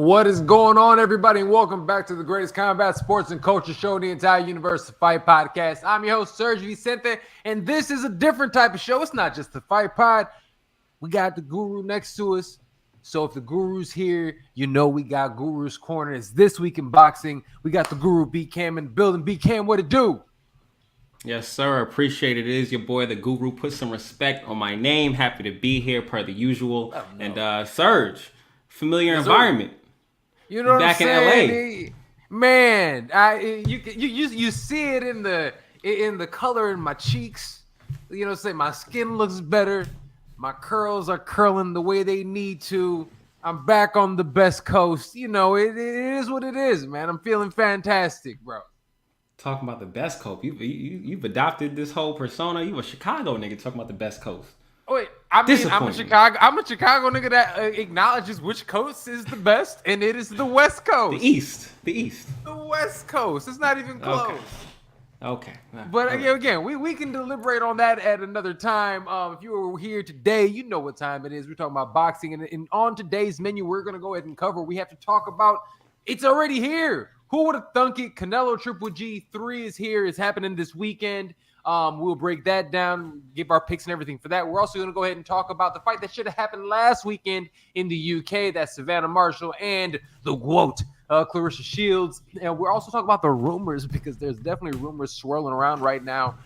What is going on, everybody, and welcome back to the greatest combat sports and culture show in the entire universe, the Fight Podcast. I'm your host, SERG VICENTE, and this is a different type of show. It's not just the Fight Pod. We got the Guru next to us. So if the Guru's here, you know we got Guru's Corner. It's This Week in Boxing. We got the Guru B-Cam in the building. B-Cam, what it do? Yes, sir. Appreciate it. It is your boy, the Guru. Put some respect on my name. Happy to be here per the usual. Oh, no. And Serge, familiar environment. You know what back I'm saying? in LA. Man, you see it in the color in my cheeks. You know what I'm saying? My skin looks better. My curls are curling the way they need to. I'm back on the best coast. You know, it is what it is, man. I'm feeling fantastic, bro. Talking about the best coast. You've adopted this whole persona. You a Chicago nigga talking about the best coast. Oh, wait, I'm a Chicago nigga that acknowledges which coast is the best, and it is the West Coast. The East. The West Coast. It's not even close. Okay. But again, we can deliberate on that at another time. If you were here today, you know what time it is. We're talking about boxing, and on today's menu, we're gonna go ahead and cover. We have to talk about. It's already here. Who would have thunk it? Canelo GGG 3 is here. It's happening this weekend. We'll break that down, give our picks and everything for that. We're also going to go ahead and talk about the fight that should have happened last weekend in the UK. That's Savannah Marshall and the GOAT, Clarissa Shields. And we're also talking about the rumors, because there's definitely rumors swirling around right now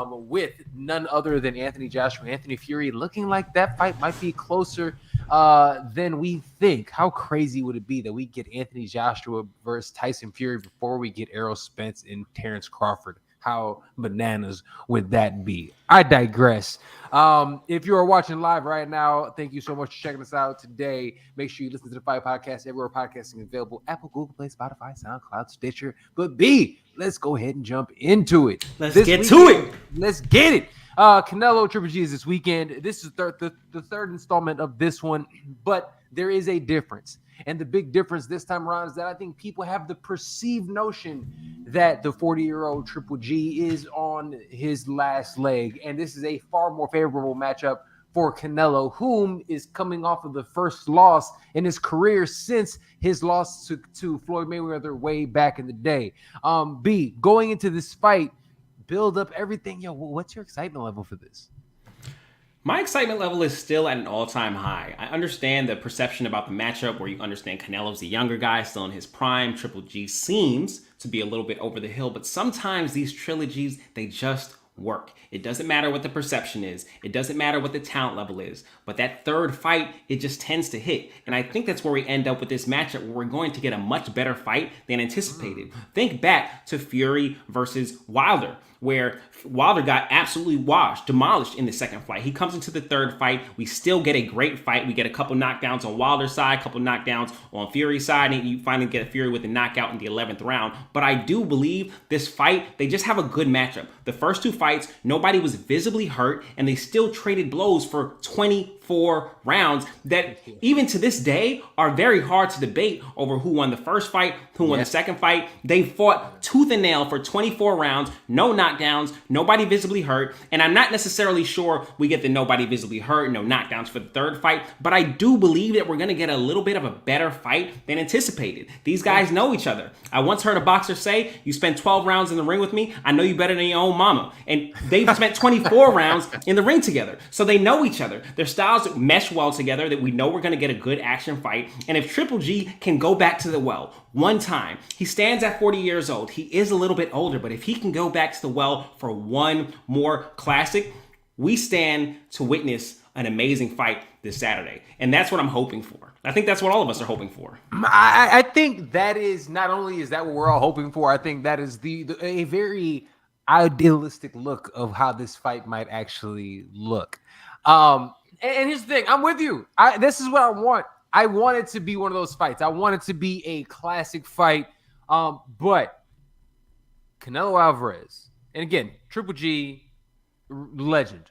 with none other than Anthony Joshua, Anthony Fury, looking like that fight might be closer than we think. How crazy would it be that we get Anthony Joshua versus Tyson Fury before we get Errol Spence and Terrence Crawford? How bananas would that be? I digress. If you are watching live right now, thank you so much for checking us out today. Make sure you listen to the Fight Podcast everywhere podcasting is available: Apple, Google Play, Spotify, SoundCloud, Stitcher. But B, let's go ahead and jump into it. Let's get it. Canelo GGG is this weekend. This is the third installment of this one, but there is a difference. And the big difference this time around is that I think people have the perceived notion that the 40-year-old Triple G is on his last leg. And this is a far more favorable matchup for Canelo, whom is coming off of the first loss in his career since his loss to Floyd Mayweather way back in the day. B, going into this fight, build up everything. Yo, what's your excitement level for this? My excitement level is still at an all-time high. I understand the perception about the matchup where you understand Canelo's the younger guy, still in his prime. Triple G seems to be a little bit over the hill, but sometimes these trilogies, they just work. It doesn't matter what the perception is. It doesn't matter what the talent level is. But that third fight, it just tends to hit. And I think that's where we end up with this matchup, where we're going to get a much better fight than anticipated. Think back to Fury versus Wilder, where Wilder got absolutely demolished in the second fight. He comes into the third fight. We still get a great fight. We get a couple knockdowns on Wilder's side, a couple knockdowns on Fury's side, and you finally get Fury with a knockout in the 11th round. But I do believe this fight, they just have a good matchup. The first two fights, nobody was visibly hurt, and they still traded blows for 24 rounds that even to this day are very hard to debate over who won the first fight, who won the second fight. They fought tooth and nail for 24 rounds, no knockdowns, nobody visibly hurt, and I'm not necessarily sure we get the nobody visibly hurt, no knockdowns for the third fight, but I do believe that we're going to get a little bit of a better fight than anticipated. These guys know each other. I once heard a boxer say, you spend 12 rounds in the ring with me, I know you better than your own mama. And they've spent 24 rounds in the ring together. So they know each other. Their styles mesh well together, that we know we're going to get a good action fight. And if Triple G can go back to the well one time, he stands at 40 years old. He is a little bit older, but if he can go back to the well for one more classic, we stand to witness an amazing fight this Saturday. And that's what I'm hoping for. I think that's what all of us are hoping for. I think that is, not only is that what we're all hoping for, I think that is a very idealistic look of how this fight might actually look. And here's the thing, I'm with you. This is what I want. I want it to be one of those fights. I want it to be a classic fight. But Canelo Alvarez, and again, Triple G, legend.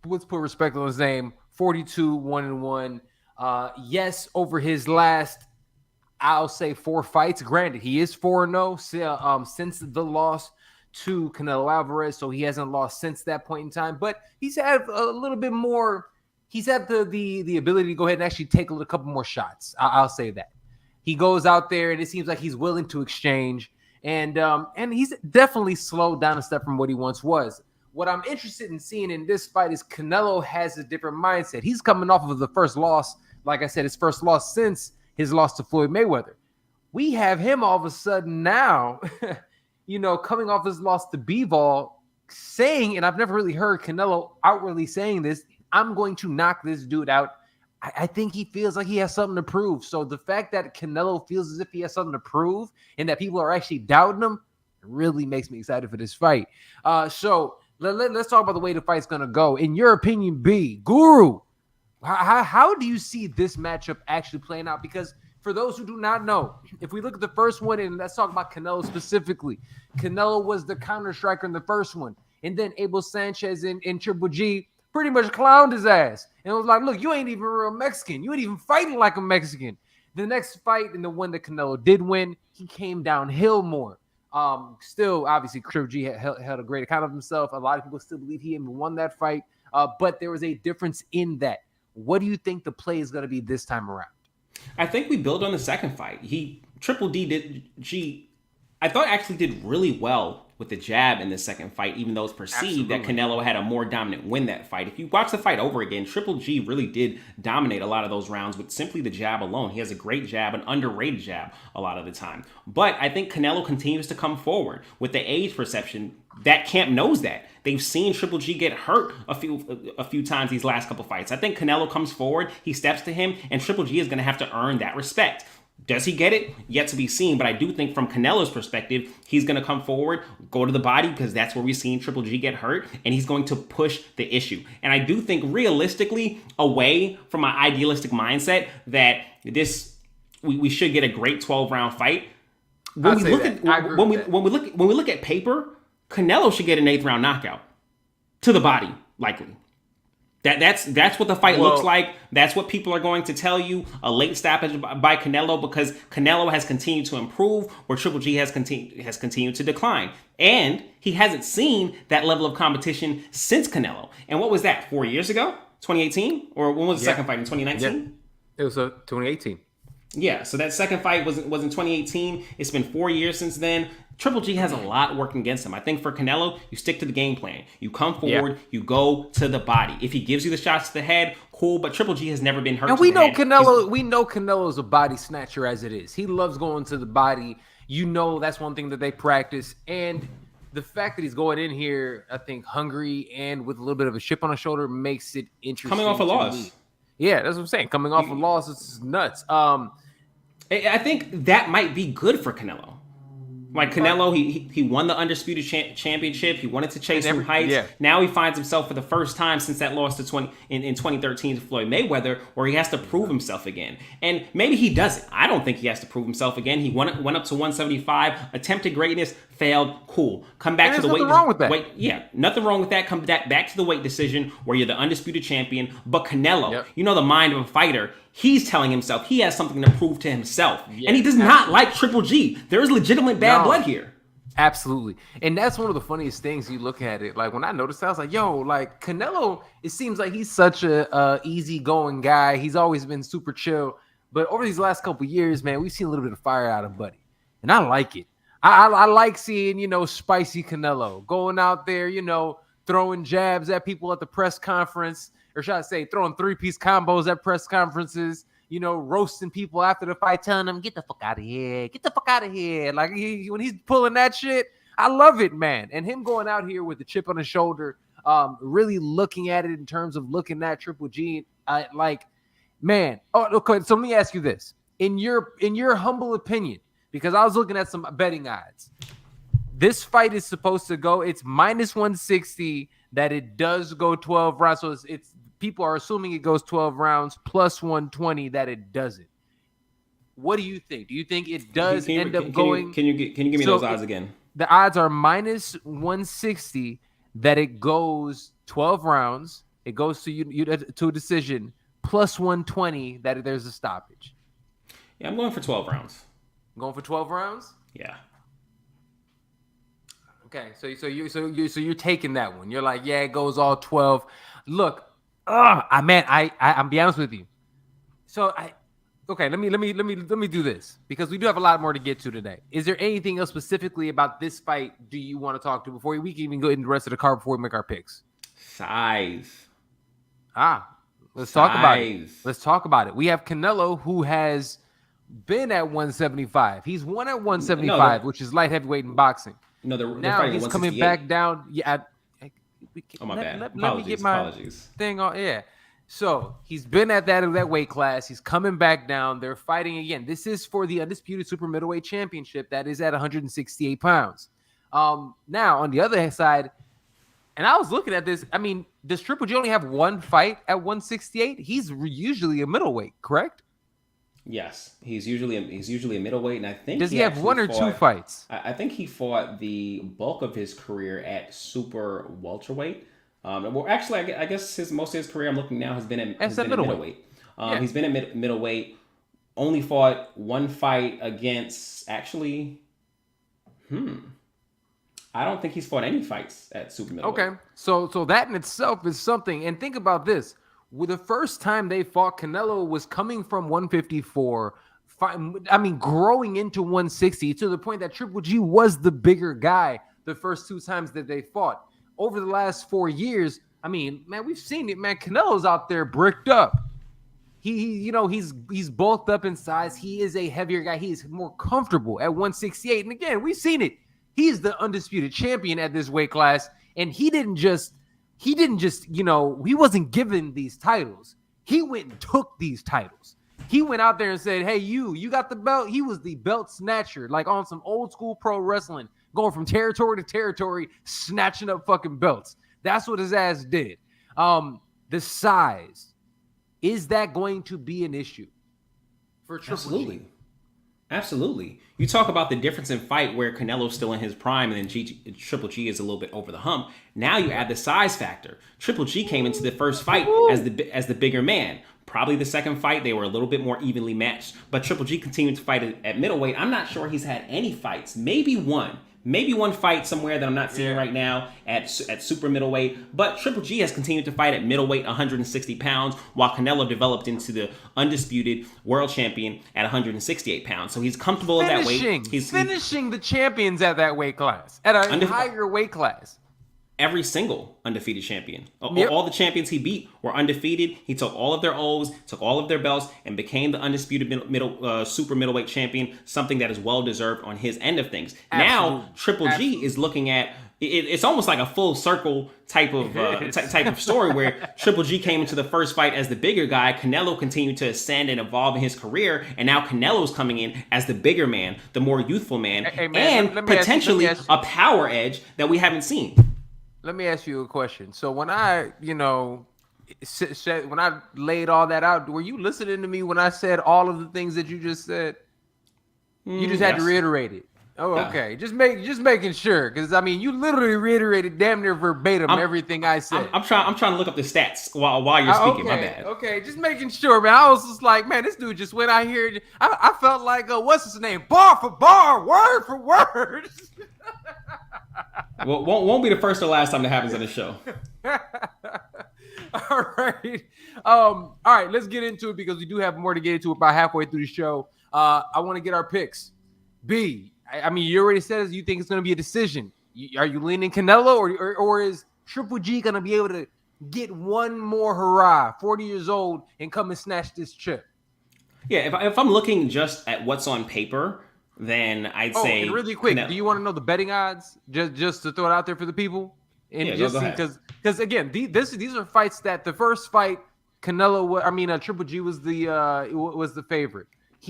Let's put respect on his name. 42, 1-1. Yes, over his last, I'll say, 4 fights. Granted, he is 4-0 since the loss to Canelo Alvarez, so he hasn't lost since that point in time. But he's had a little bit more. He's had the ability to go ahead and actually take a couple more shots. I'll say that. He goes out there, and it seems like he's willing to exchange. And he's definitely slowed down a step from what he once was. What I'm interested in seeing in this fight is Canelo has a different mindset. He's coming off of the first loss. Like I said, his first loss since his loss to Floyd Mayweather. We have him all of a sudden now, coming off his loss to Bivol, saying, and I've never really heard Canelo outwardly saying this, I'm going to knock this dude out. I think he feels like he has something to prove. So the fact that Canelo feels as if he has something to prove and that people are actually doubting him really makes me excited for this fight. So let's talk about the way the fight's going to go. In your opinion, B, Guru, how do you see this matchup actually playing out? Because for those who do not know, if we look at the first one, and let's talk about Canelo specifically, Canelo was the counter striker in the first one. And then Abel Sanchez in Triple G pretty much clowned his ass. And it was like, look, you ain't even real Mexican. You ain't even fighting like a Mexican. The next fight, and the one that Canelo did win, he came downhill more. Still, obviously, Triple G held a great account of himself. A lot of people still believe he even won that fight. But there was a difference in that. What do you think the play is going to be this time around? I think we build on the second fight. I thought actually did really well with the jab in the second fight, even though it's perceived that Canelo had a more dominant win that fight. If you watch the fight over again, Triple G really did dominate a lot of those rounds with simply the jab alone. He has a great jab, an underrated jab a lot of the time. But I think Canelo continues to come forward with the age perception. That camp knows that. They've seen Triple G get hurt a few times these last couple fights. I think Canelo comes forward, he steps to him, and Triple G is going to have to earn that respect. Does he get it? Yet to be seen. But I do think from Canelo's perspective, he's going to come forward, go to the body, because that's where we've seen Triple G get hurt, and he's going to push the issue. And I do think realistically, away from my idealistic mindset, that we should get a great 12-round fight. When we look at paper, Canelo should get an 8th round knockout to the body, likely. That's what the fight looks like. That's what people are going to tell you. A late stoppage by Canelo, because Canelo has continued to improve where Triple G has continued to decline. And he hasn't seen that level of competition since Canelo. And what was that, 4 years ago? 2018? Or when was the second fight, in 2019? Yeah. It was 2018. Yeah, so that second fight was in 2018. It's been 4 years since then. Triple G has a lot working against him. I think for Canelo, you stick to the game plan. You come forward, you go to the body. If he gives you the shots to the head, cool, but Triple G has never been hurt. And we know Canelo's a body snatcher as it is. He loves going to the body. That's one thing that they practice. And the fact that he's going in here, I think, hungry and with a little bit of a chip on his shoulder makes it interesting. Coming off a loss. Yeah, that's what I'm saying. Coming off a loss, it's nuts. I think that might be good for Canelo. Like Canelo, he won the Undisputed Championship. He wanted to chase new heights. Yeah. Now he finds himself for the first time since that loss in 2013 to Floyd Mayweather, where he has to prove himself again. And maybe he doesn't. I don't think he has to prove himself again. He went up to 175, attempted greatness, failed. Cool. Come back to the weight. Nothing wrong with that. Nothing wrong with that. Come back to the weight decision where you're the undisputed champion. But Canelo, the mind of a fighter. He's telling himself he has something to prove to himself. Yeah, and he does not like Triple G. There is legitimate bad blood here. Absolutely. And that's one of the funniest things. You look at it. Like, when I noticed that, I was like, like, Canelo, it seems like he's such a easygoing guy. He's always been super chill. But over these last couple of years, man, we've seen a little bit of fire out of Buddy. And I like it. I like seeing, spicy Canelo going out there, throwing jabs at people at the press conference. Or should I say, throwing 3-piece combos at press conferences, roasting people after the fight, telling them, get the fuck out of here. Get the fuck out of here. Like, when he's pulling that shit, I love it, man. And him going out here with the chip on his shoulder, really looking at it in terms of looking at Triple G, man. Oh, okay, so let me ask you this. In your humble opinion, because I was looking at some betting odds, this fight is supposed to go, it's minus 160 that it does go 12 rounds. So it's people are assuming it goes 12 rounds, plus 120 that it doesn't. What do you think? Do you think it does end up going? Can you give me those odds again? The odds are minus 160 that it goes 12 rounds. It goes to you to a decision, plus 120 that there's a stoppage. Yeah, I'm going for 12 rounds. Going for 12 rounds? Yeah. Okay, so you're taking that one. You're like, yeah, it goes all 12. Look, I'm be honest with you. So Okay, let me do this because we do have a lot more to get to today. Is there anything else specifically about this fight do you want to talk to before we can even go into the rest of the card before we make our picks? Size. Let's talk about it. Let's talk about it. We have Canelo, who has been at 175. He's won at 175, which is light heavyweight in boxing. No, now he's coming back down. Yeah. Oh, my bad. Let me get my thing on. Yeah. So he's been at that weight class. He's coming back down. They're fighting again. This is for the undisputed super middleweight championship that is at 168 pounds. Now on the other side, and I was looking at this. I mean, does Triple G only have one fight at 168? He's usually a middleweight, correct? Yes, he's usually a middleweight, and I think does he have one or two fights? I think he fought the bulk of his career at super welterweight. Well, actually, I guess most of his career, I'm looking now, has been at middleweight. He's been at middleweight. Only fought one fight against, actually, I don't think he's fought any fights at super middleweight. Okay, so that in itself is something. And think about this. Well, the first time they fought, Canelo was coming from 154, growing into 160 to the point that Triple G was the bigger guy the first two times that they fought. Over the last 4 years, I mean, man, we've seen it, man. Canelo's out there bricked up. He's bulked up in size. He is a heavier guy. He is more comfortable at 168. And again, we've seen it. He's the undisputed champion at this weight class. And he wasn't given these titles. He went and took these titles. He went out there and said, hey, you got the belt. He was the belt snatcher, like on some old school pro wrestling, going from territory to territory, snatching up fucking belts. That's what his ass did. The size, is that going to be an issue for Triple G? Absolutely. You talk about the difference in fight where Canelo's still in his prime and then Triple G is a little bit over the hump. Now you add the size factor. Triple G came into the first fight as the bigger man. Probably the second fight, they were a little bit more evenly matched. But Triple G continued to fight at middleweight. I'm not sure he's had any fights. Maybe one fight somewhere that I'm not seeing right now at super middleweight. But Triple G has continued to fight at middleweight, 160 pounds, while Canelo developed into the undisputed world champion at 168 pounds. So he's comfortable at that weight. He's finishing the champions at that weight class, at a higher weight class. Every single undefeated champion. Yep. All the champions he beat were undefeated. He took all of their O's, took all of their belts, and became the undisputed super middleweight champion, something that is well-deserved on his end of things. Absolutely. Now, Triple G is looking at, it's almost like a full circle type of story where Triple G came into the first fight as the bigger guy. Canelo continued to ascend and evolve in his career, and now Canelo's coming in as the bigger man, the more youthful man, and potentially a power edge that we haven't seen. Let me ask you a question. So when I laid all that out, were you listening to me when I said all of the things that you just said? You just had to reiterate it. Oh, okay. Just making sure, because I mean, you literally reiterated damn near verbatim everything I said. I'm trying to look up the stats while you're speaking. My bad. Okay, just making sure, man. I was just like, man, this dude just went out here. I felt like, what's his name? Bar for bar, word for word. Well, won't be the first or last time that happens on the show. All right. All right, let's get into it because we do have more to get into about halfway through the show. I want to get our picks. B, I mean, you already said you think it's going to be a decision. Are you leaning Canelo or is Triple G going to be able to get one more hurrah, 40 years old, and come and snatch this chip? Yeah, if I'm looking just at what's on paper, then I'd say. And really quick, do you want to know the betting odds? Just to throw it out there for the people, and yeah, just because again, these are fights that the first fight Triple G was the favorite.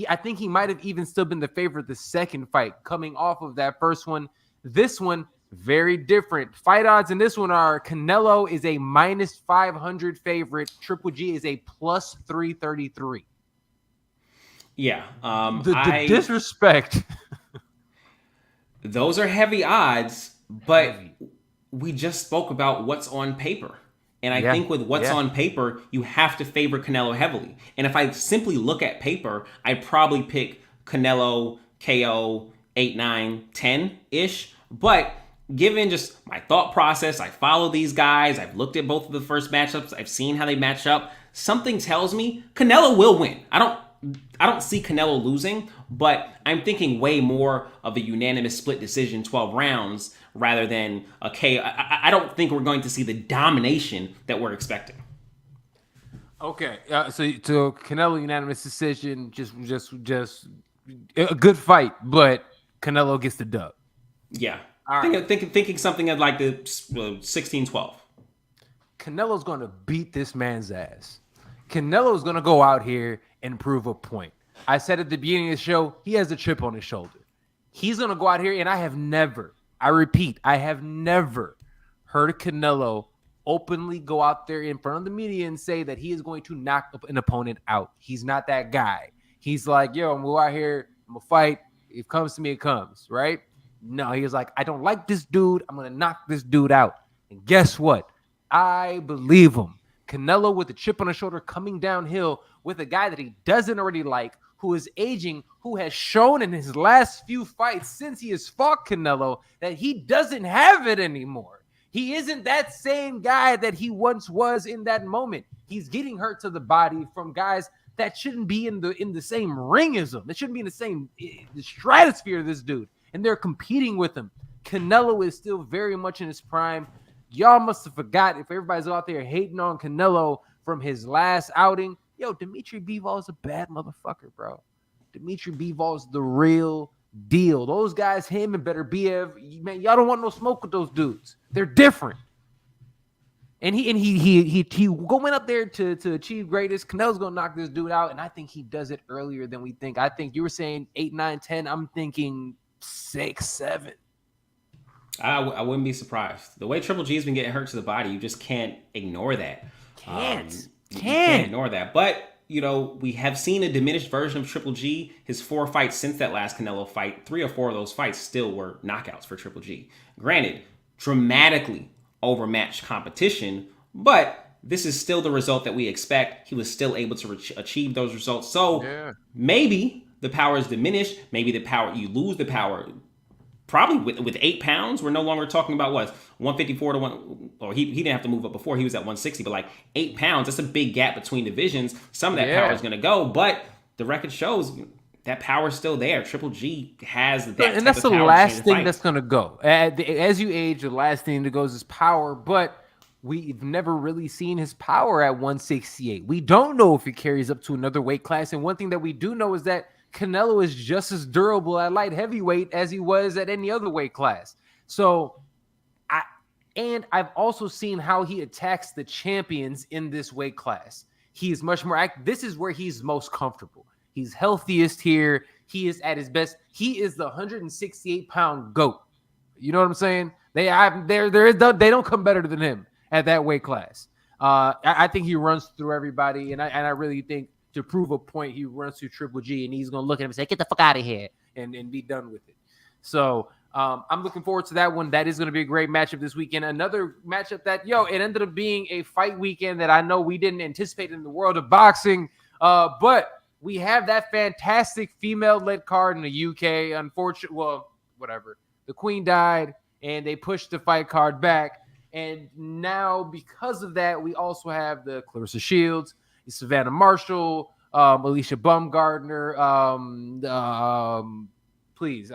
I think he might have even still been the favorite the second fight coming off of that first one. This one very different. Fight odds in this one are Canelo is a -500 favorite. Triple G is a +333. Yeah. The disrespect. Those are heavy odds, but we just spoke about what's on paper. And I think with what's on paper, you have to favor Canelo heavily. And if I simply look at paper, I'd probably pick Canelo KO 8, 9, 10-ish. But given just my thought process, I follow these guys. I've looked at both of the first matchups. I've seen how they match up. Something tells me Canelo will win. don't see Canelo losing, but I'm thinking way more of a unanimous split decision, 12 rounds, rather than a KO. I don't think we're going to see the domination that we're expecting. Okay, so Canelo unanimous decision, just a good fight, but Canelo gets the dub. Yeah, All right. thinking something of like the 16-12. Canelo's going to beat this man's ass. Canelo's going to go out here and prove a point. I said at the beginning of the show, he has a chip on his shoulder. He's going to go out here, and I have never heard Canelo openly go out there in front of the media and say that he is going to knock an opponent out. He's not that guy. He's like, yo, I'm going to go out here, I'm going to fight. If it comes to me, it comes, right? No, he was like, I don't like this dude. I'm going to knock this dude out. And guess what? I believe him. Canelo with a chip on his shoulder coming downhill with a guy that he doesn't already like, who is aging, who has shown in his last few fights since he has fought Canelo that he doesn't have it anymore. He isn't that same guy that he once was in that moment. He's getting hurt to the body from guys that shouldn't be in the same ring as him. They shouldn't be in the same stratosphere of this dude. And they're competing with him. Canelo is still very much in his prime. Y'all must have forgot, if everybody's out there hating on Canelo from his last outing, yo, Dimitri Bivol is a bad motherfucker, bro. Dimitri Bivol is the real deal. Those guys, him and Better Biev, man, y'all don't want no smoke with those dudes. They're different. And he going up there to achieve greatness. Canelo's gonna knock this dude out, and I think he does it earlier than we think. I think you were saying 8, 9, 10. I'm thinking 6, 7. I wouldn't be surprised. The way Triple G's been getting hurt to the body, you just can't ignore that. Can't ignore that. But, you know, we have seen a diminished version of Triple G. His 4 fights since that last Canelo fight, 3 or 4 of those fights still were knockouts for Triple G. Granted, dramatically overmatched competition, but this is still the result that we expect. He was still able to achieve those results. So maybe the power is diminished. Maybe you lose the power. Probably with 8 pounds, we're no longer talking about what 154 to 1. Or he didn't have to move up before. He was at 160, but like 8 pounds, that's a big gap between divisions. Some of that power is going to go, but the record shows that power is still there. Triple G has that, and that's the last thing that's going to go. As you age, the last thing that goes is power. But we've never really seen his power at 168. We don't know if he carries up to another weight class. And one thing that we do know is that Canelo is just as durable at light heavyweight as he was at any other weight class. So, I've also seen how he attacks the champions in this weight class. He is much more active. This is where he's most comfortable. He's healthiest here. He is at his best. He is the 168-pound GOAT. You know what I'm saying? They don't come better than him at that weight class. I think he runs through everybody, and I really think, to prove a point, he runs through Triple G, and he's going to look at him and say, get the fuck out of here, and be done with it. So I'm looking forward to that one. That is going to be a great matchup this weekend. Another matchup that, it ended up being a fight weekend that I know we didn't anticipate in the world of boxing, but we have that fantastic female-led card in the UK. Unfortunately, well, whatever. The Queen died, and they pushed the fight card back, and now because of that, we also have the Clarissa Shields, Savannah Marshall, Alicia Baumgardner, please,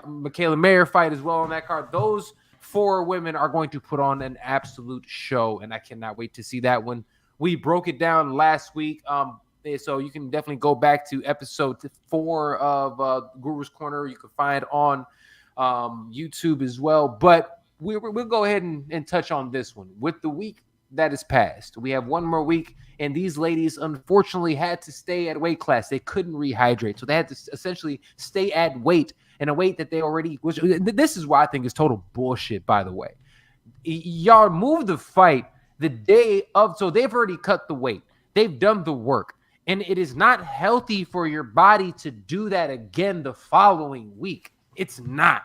Michaela Mayer fight as well on that card. Those 4 women are going to put on an absolute show, and I cannot wait to see that one. We broke it down last week, so you can definitely go back to episode 4 of Guru's Corner. You can find on YouTube as well, but we'll go ahead and touch on this one. With the week that is passed, we have one more week, and these ladies unfortunately had to stay at weight class. They couldn't rehydrate, so they had to essentially stay at weight, and a weight that they already was. This is why I think is total bullshit, by the way. Y'all moved the fight the day of, so they've already cut the weight, they've done the work, and it is not healthy for your body to do that again the following week. It's not.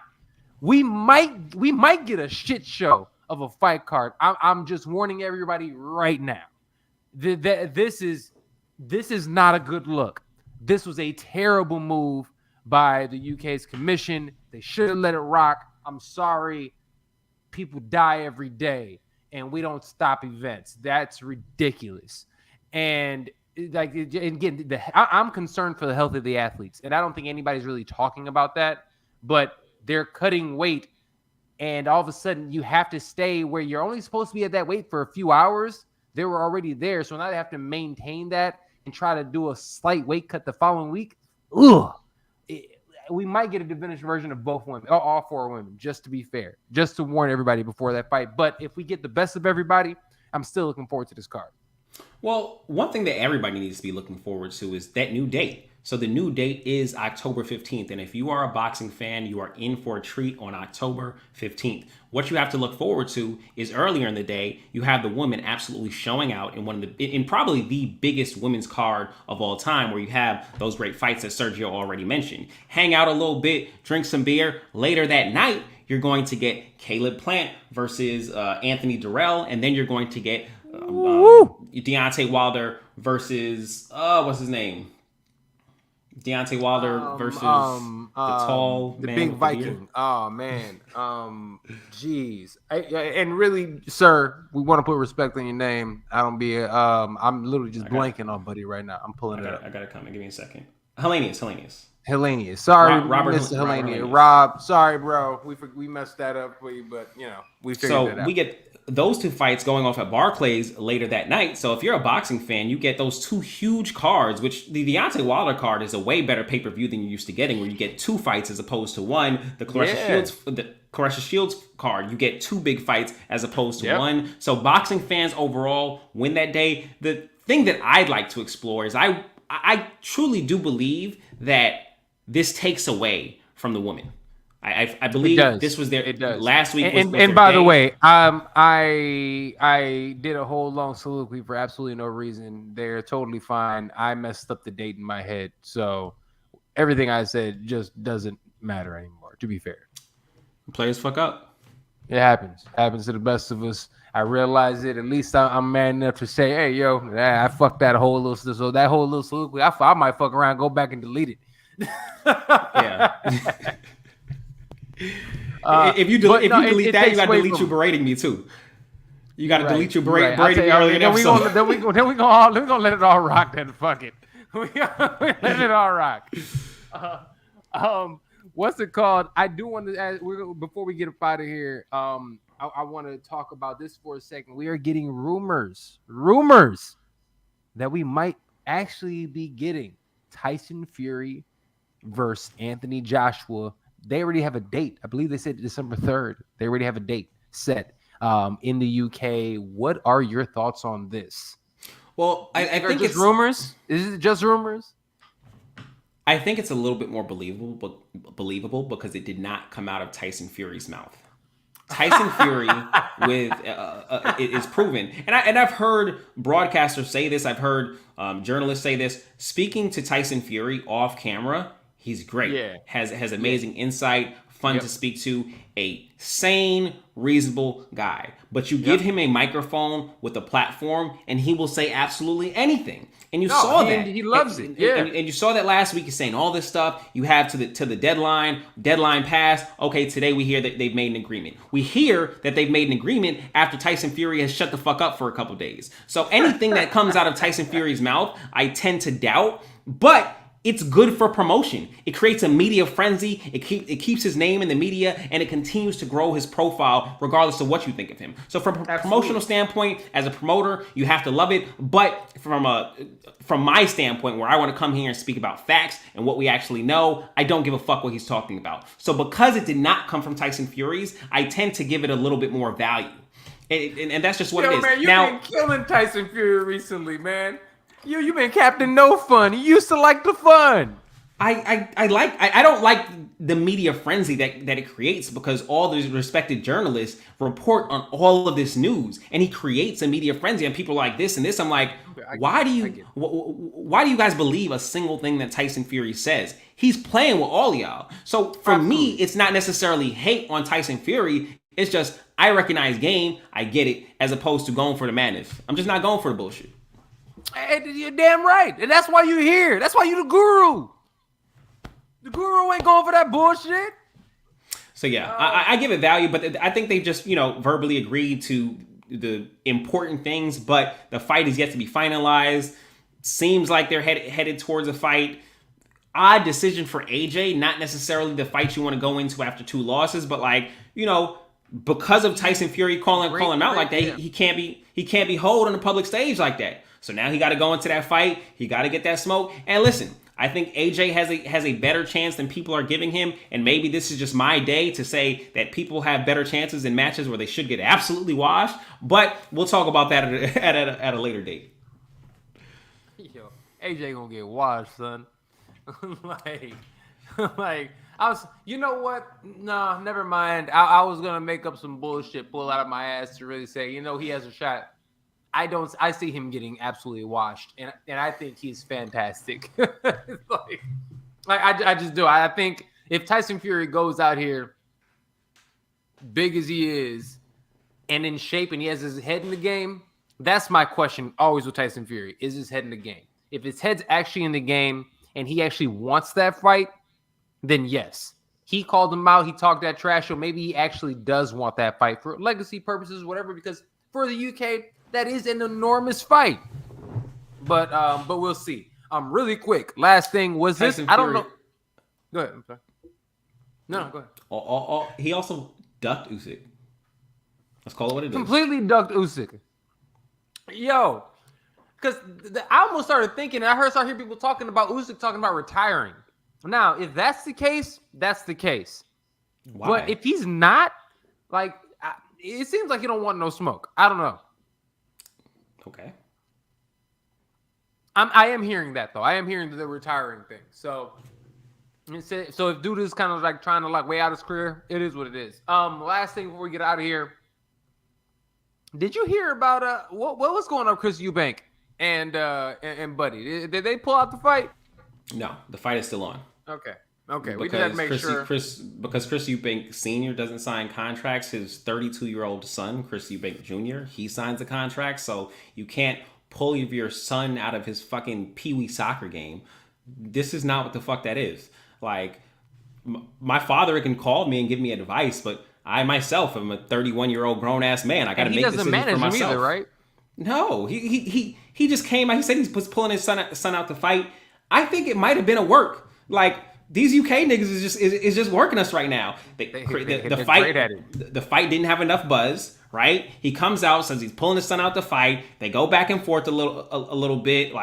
We might get a shit show of a fight card. I'm just warning everybody right now. This is not a good look. This was a terrible move by the UK's commission. They should have let it rock. I'm sorry. People die every day, and we don't stop events. That's ridiculous. And like again, I'm concerned for the health of the athletes, and I don't think anybody's really talking about that. But they're cutting weight, and all of a sudden you have to stay where you're only supposed to be at that weight for a few hours. They were already there, so now they have to maintain that and try to do a slight weight cut the following week. Ugh. We might get a diminished version of both women, all four women, just to be fair, just to warn everybody before that fight. But if we get the best of everybody, I'm still looking forward to this card. Well, one thing that everybody needs to be looking forward to is that new date. So the new date is October 15th. And if you are a boxing fan, you are in for a treat on October 15th. What you have to look forward to is earlier in the day, you have the women absolutely showing out in probably the biggest women's card of all time, where you have those great fights that Sergio already mentioned. Hang out a little bit, drink some beer. Later that night, you're going to get Caleb Plant versus Anthony Durrell. And then you're going to get Deontay Wilder versus what's his name? Deontay Wilder versus the big Viking. Oh man, jeez. And really, sir, we want to put respect on your name. I don't be. I'm literally just blanking on Buddy right now. I'm pulling it up. I got it coming. Give me a second. Hellenius. Sorry, Robert Mr. Hellenius. Rob, sorry, bro. We messed that up for you, but we figured it out. So we get those two fights going off at Barclays later that night. So if you're a boxing fan, you get those two huge cards, which the Deontay Wilder card is a way better pay-per-view than you're used to getting, where you get two fights as opposed to one. The Claressa Shields card, you get two big fights as opposed to one. So boxing fans overall win that day. The thing that I'd like to explore is I truly do believe that this takes away from the women. I believe this was their last week. And by the way, I did a whole long soliloquy for absolutely no reason. They're totally fine. I messed up the date in my head, so everything I said just doesn't matter anymore. To be fair, players fuck up. It happens. Happens to the best of us. I realize it. At least I'm man enough to say, "Hey, yo, I fucked that whole little soliloquy. I might fuck around, go back and delete it." Yeah. If you delete that, you got to delete you berating me too. You got to delete you berating me earlier in the episode. Then we gonna let it all rock. Then fuck it. We let it all rock. What's it called? I do want to ask, before we get up out of here. I want to talk about this for a second. We are getting rumors that we might actually be getting Tyson Fury versus Anthony Joshua. They already have a date. I believe they said December 3rd. They already have a date set in the UK. What are your thoughts on this? Well, I think it's rumors. Is it just rumors? I think it's a little bit more believable because it did not come out of Tyson Fury's mouth. Tyson Fury is proven, and I've heard broadcasters say this. I've heard journalists say this. Speaking to Tyson Fury off camera, he's great. Yeah. Has amazing insight, fun to speak to, a sane, reasonable guy. But you give him a microphone with a platform, and he will say absolutely anything. And you saw that. He loves it. And you saw that last week. He's saying all this stuff. You have to the deadline passed. Okay, today we hear that they've made an agreement. We hear that they've made an agreement after Tyson Fury has shut the fuck up for a couple days. So anything that comes out of Tyson Fury's mouth, I tend to doubt. But it's good for promotion. It creates a media frenzy. It keeps his name in the media, and it continues to grow his profile regardless of what you think of him. So from a promotional standpoint, as a promoter, you have to love it. But from my standpoint, where I want to come here and speak about facts and what we actually know, I don't give a fuck what he's talking about. So because it did not come from Tyson Fury's, I tend to give it a little bit more value. And that's just what it is. Man, you've been killing Tyson Fury recently, man. You been Captain No Fun. You used to like the fun. I don't like the media frenzy that it creates, because all the respected journalists report on all of this news, and he creates a media frenzy, and people are like this and this. I'm like, why do you guys believe a single thing that Tyson Fury says? He's playing with all y'all. So for me, it's not necessarily hate on Tyson Fury. It's just I recognize game, I get it, as opposed to going for the madness. I'm just not going for the bullshit. Hey, you're damn right. And that's why you're here. That's why you're the guru. The guru ain't going for that bullshit. So, yeah, I give it value, but I think they just, verbally agreed to the important things, but the fight is yet to be finalized. seems like they're headed towards a fight. Odd decision for AJ, not necessarily the fight you want to go into after 2 losses, but like, because of Tyson Fury calling him out like that, he can't be hold on a public stage like that. So now he got to go into that fight. He got to get that smoke. And listen, I think AJ has a better chance than people are giving him. And maybe this is just my day to say that people have better chances in matches where they should get absolutely washed. But we'll talk about that at a later date. Yo, AJ gonna get washed, son. like I was, you know what? No, never mind. I was gonna make up some bullshit, pull out of my ass to really say, he has a shot. I see him getting absolutely washed, and I think he's fantastic. I just do. I think if Tyson Fury goes out here, big as he is, and in shape, and he has his head in the game, that's my question always with Tyson Fury: is his head in the game? If his head's actually in the game, and he actually wants that fight, then yes. He called him out. He talked that trash, so maybe he actually does want that fight for legacy purposes, whatever. Because for the UK, that is an enormous fight. But we'll see. Really quick. Last thing was this. I don't know. Go ahead. I'm sorry. No, go ahead. He also ducked Usyk. Let's call it what it is. Completely ducked Usyk. Yo, because I almost started thinking. I started hearing people talking about Usyk talking about retiring. Now, if that's the case, that's the case. Why? But if he's not, it seems like he don't want no smoke. I don't know. Okay. I am hearing that though. I am hearing the retiring thing. So if dude is kind of like trying to weigh out his career, it is what it is. Last thing before we get out of here. Did you hear about what was going on with Chris Eubank and Buddy? Did they pull out the fight? No, the fight is still on. Okay. We just had to make sure. Because Chris Eubank Sr. doesn't sign contracts, his 32-year-old son, Chris Eubank Jr., he signs a contract, so you can't pull your son out of his fucking pee-wee soccer game. This is not what the fuck that is. Like, my father can call me and give me advice, but I myself am a 31-year-old grown-ass man. I got to make decisions for myself. He doesn't manage him either, right? No, he just came out. He said he was pulling his son out to fight. I think it might have been a work. Like, these UK niggas is just working us right now. The fight didn't have enough buzz, right? He comes out, says he's pulling his son out to fight. They go back and forth a little bit,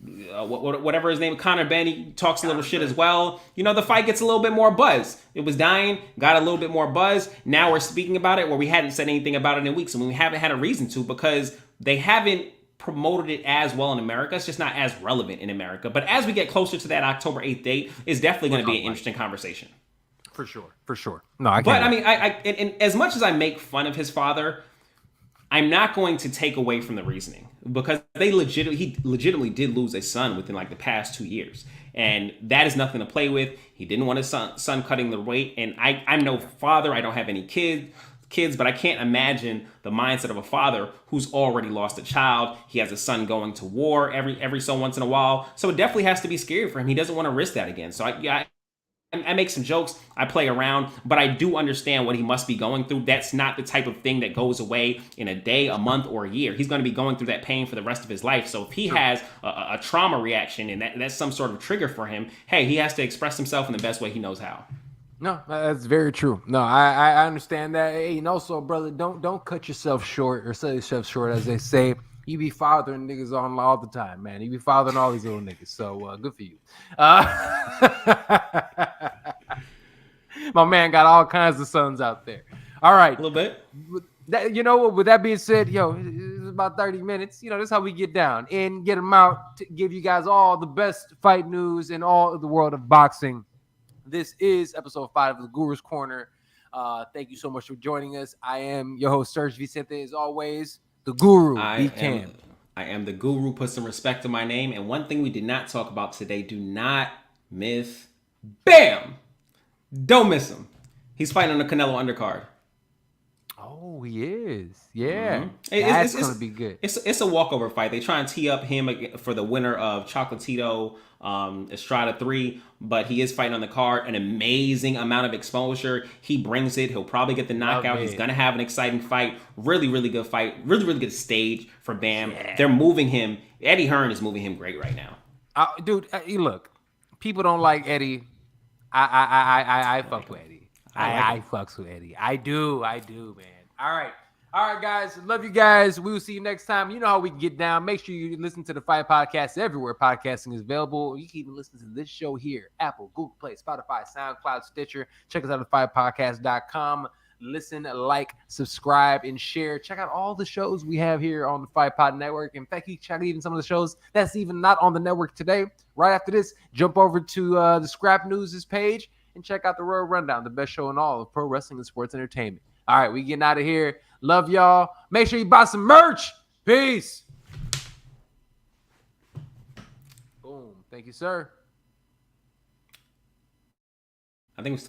whatever his name, Conor Ben, he talks a little shit as well. The fight gets a little bit more buzz. It was dying, got a little bit more buzz. Now we're speaking about it where we hadn't said anything about it in weeks, and we haven't had a reason to because they haven't promoted it as well in America. It's just not as relevant in America. But as we get closer to that October 8th date, it's definitely going to be an interesting conversation. For sure. No, I can't. But I mean, and as much as I make fun of his father, I'm not going to take away from the reasoning because he legitimately did lose a son within the past 2 years. And that is nothing to play with. He didn't want his son cutting the weight. And I'm no father. I don't have any kids, but I can't imagine the mindset of a father who's already lost a child. He has a son going to war every so once in a while. So it definitely has to be scary for him. He doesn't want to risk that again. So I make some jokes. I play around, but I do understand what he must be going through. That's not the type of thing that goes away in a day, a month, or a year. He's going to be going through that pain for the rest of his life. So if he has a trauma reaction and that's some sort of trigger for him, hey, he has to express himself in the best way he knows how. No, that's very true. No, I understand that. Hey, and also, brother, don't cut yourself short or sell yourself short, as they say. You be fathering niggas on all the time, man. You be fathering all these little niggas. So good for you. My man got all kinds of sons out there. All right. A little bit. With that being said, it's about 30 minutes. This is how we get down and get them out to give you guys all the best fight news in all of the world of boxing. This is episode 5 of the Guru's Corner. Thank you so much for joining us. I am your host, SERG VICENTE, as always. The Guru. I am the Guru. Put some respect to my name. And one thing we did not talk about today, do not miss. Bam! Don't miss him. He's fighting on the Canelo undercard. Oh, he is. Yeah, Mm-hmm. that's gonna be good. It's a walkover fight. They try and tee up him for the winner of Chocolatito Estrada 3, but he is fighting on the card. An amazing amount of exposure. He brings it. He'll probably get the Love knockout. He's it. gonna have an exciting fight. Really, really good fight. Really, really good stage for Bam. Yeah. They're moving him. Eddie Hearn is moving him great right now. Dude, look, people don't like Eddie. I fuck with Eddie. I fucks with Eddie. I do, man. All right, guys. Love you guys. We will see you next time. You know how we can get down. Make sure you listen to the Fight Podcast everywhere podcasting is available. You can even listen to this show here: Apple, Google Play, Spotify, SoundCloud, Stitcher. Check us out at fightpodcast.com. Listen, like, subscribe, and share. Check out all the shows we have here on the Fight Pod Network. In fact, you check out even some of the shows that's even not on the network today. Right after this, jump over to the Scrap News' page and check out the Royal Rundown, the best show in all of pro wrestling and sports entertainment. All right, we getting out of here. Love y'all. Make sure you buy some merch. Peace. Boom. Thank you, sir. I think